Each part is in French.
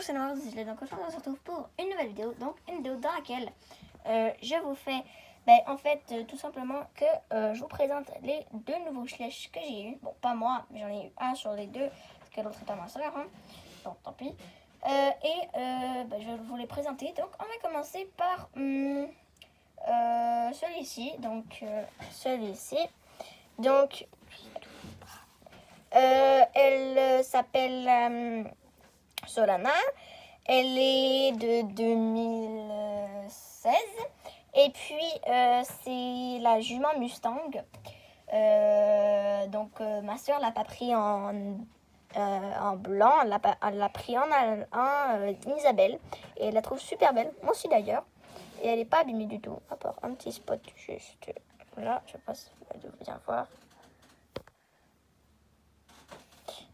C'est Noir, donc aujourd'hui on se retrouve pour une nouvelle vidéo, donc une vidéo dans laquelle je vous fais, en fait, tout simplement que je vous présente les deux nouveaux Schleich que j'ai eu. Bon, pas moi, mais j'en ai eu un sur les deux, parce que l'autre est à ma soeur, hein. Donc tant pis. Je vais vous les présenter. Donc on va commencer par celui-ci. Donc celui-ci. Donc elle s'appelle Solana. Elle est de 2016. Et puis, c'est la jument Mustang. Ma soeur l'a pas pris en blanc. Elle l'a pris en Isabelle. Et elle la trouve super belle. Moi aussi d'ailleurs. Et elle n'est pas abîmée du tout. À part un petit spot juste là. Je sais pas si vous allez bien voir.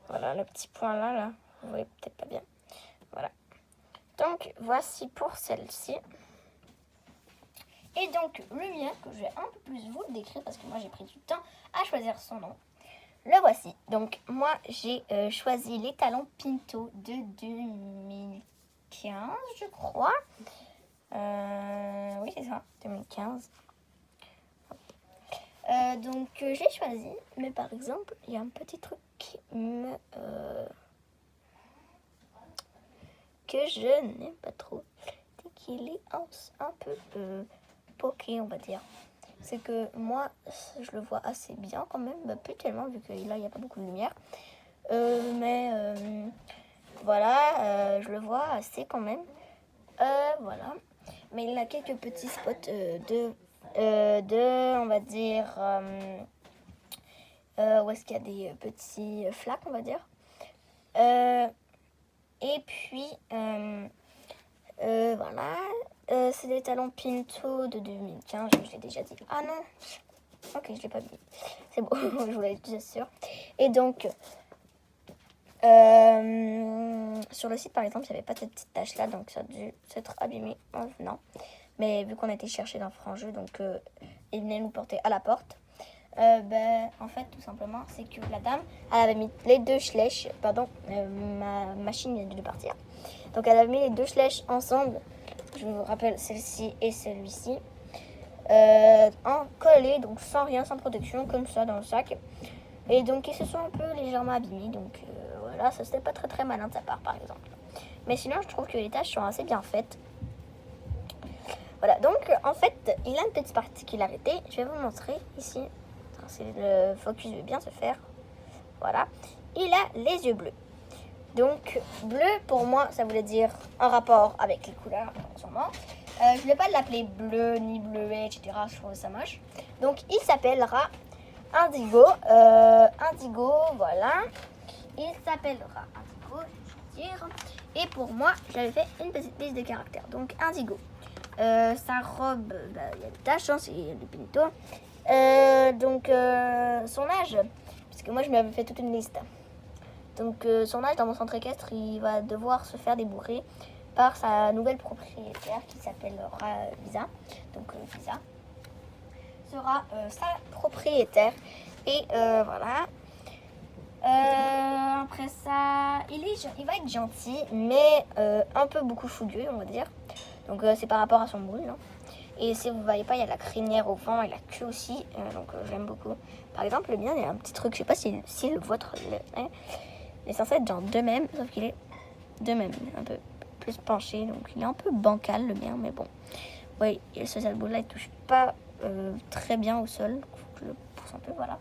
Voilà le petit point là. Vous voyez peut-être pas bien. Voilà. Donc, voici pour celle-ci. Et donc, le mien, que je vais un peu plus vous le décrire, parce que moi, j'ai pris du temps à choisir son nom. Le voici. Donc, moi, j'ai choisi les talons Pinto de 2015, je crois. Oui, c'est ça, 2015. Je l'ai choisi. Mais par exemple, il y a un petit truc que je n'aime pas trop, c'est qu'il est un peu poqué, on va dire. C'est que moi, je le vois assez bien quand même, plus tellement vu que là, il n'y a pas beaucoup de lumière. Voilà, je le vois assez quand même. Voilà. Mais il a quelques petits spots on va dire, où est-ce qu'il y a des petits flaques, on va dire. Et puis, voilà, c'est des talons Pinto de 2015, je l'ai déjà dit. Ah non, ok, je l'ai pas dit. C'est bon, je vous l'avais déjà sûr. Et donc, sur le site par exemple, il n'y avait pas cette petite tache là, donc ça a dû s'être abîmé en venant. Mais vu qu'on a été chercher dans Frangeux, donc il venait nous porter à la porte. En fait, tout simplement, c'est que la dame, elle avait mis les deux Schleich, ma machine vient de partir. Donc, elle avait mis les deux Schleich ensemble, je vous rappelle celle-ci et celui-ci, en collé, donc sans rien, sans protection, comme ça dans le sac. Et donc, ils se sont un peu légèrement abîmés, donc voilà, ça c'était pas très très malin de sa part, par exemple. Mais sinon, je trouve que les tâches sont assez bien faites. Voilà, donc en fait, il a une petite particularité, je vais vous montrer ici. Si le focus veut bien se faire. Voilà. Il a les yeux bleus. Donc, bleu, pour moi, ça voulait dire un rapport avec les couleurs, sûrement. Je ne voulais pas l'appeler bleu, ni bleuet, etc. Je trouve ça moche. Donc, il s'appellera Indigo. Indigo, voilà. Il s'appellera Indigo, je vais dire. Et pour moi, j'avais fait une petite liste de caractères. Donc, Indigo. Sa robe, il y a des taches, hein, c'est du Pinto. Son âge, parce que moi je m'avais fait toute une liste. Donc son âge dans mon centre équestre, il va devoir se faire débourrer par sa nouvelle propriétaire qui s'appellera Lisa. Donc Lisa sera sa propriétaire. Et voilà. Après ça, il va être gentil, mais un peu beaucoup fougueux, on va dire. Donc c'est par rapport à son brûle, hein. Et si vous ne voyez pas, il y a la crinière au vent et la queue aussi. J'aime beaucoup. Par exemple, le mien, il y a un petit truc. Je sais pas si le vôtre il est censé être genre de même. Sauf qu'il est de même. Un peu plus penché. Donc il est un peu bancal le mien. Mais bon. Oui, et ce sale boule là, il touche pas très bien au sol. Il faut que je le pousse un peu. Voilà.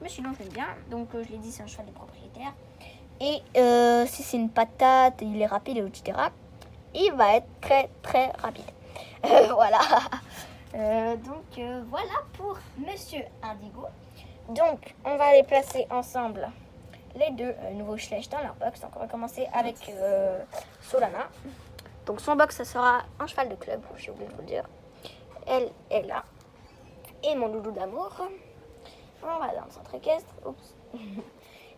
Mais sinon, je l'aime bien. Donc je l'ai dit, c'est un cheval de propriétaire. Et si c'est une patate, il est rapide, etc. Il va être très très rapide. Voilà. Voilà pour Monsieur Indigo. Donc, on va les placer ensemble, les deux nouveaux Schleich dans leur box. Donc, on va commencer avec Solana. Donc, son box, ça sera un cheval de club, j'ai oublié de vous le dire. Elle est là. Et mon loulou d'amour. On va dans le centre équestre. Oups.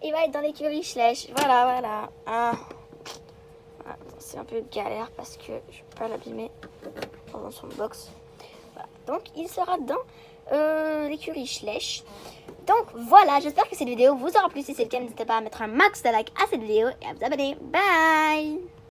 Il va être dans l'écurie Schleich. Voilà. C'est un peu galère parce que je ne peux pas l'abîmer dans son box. Voilà. Donc il sera dans l'écurie Schleich. Donc voilà, j'espère que cette vidéo vous aura plu. Si c'est le cas, n'hésitez pas à mettre un max de like à cette vidéo et à vous abonner. Bye!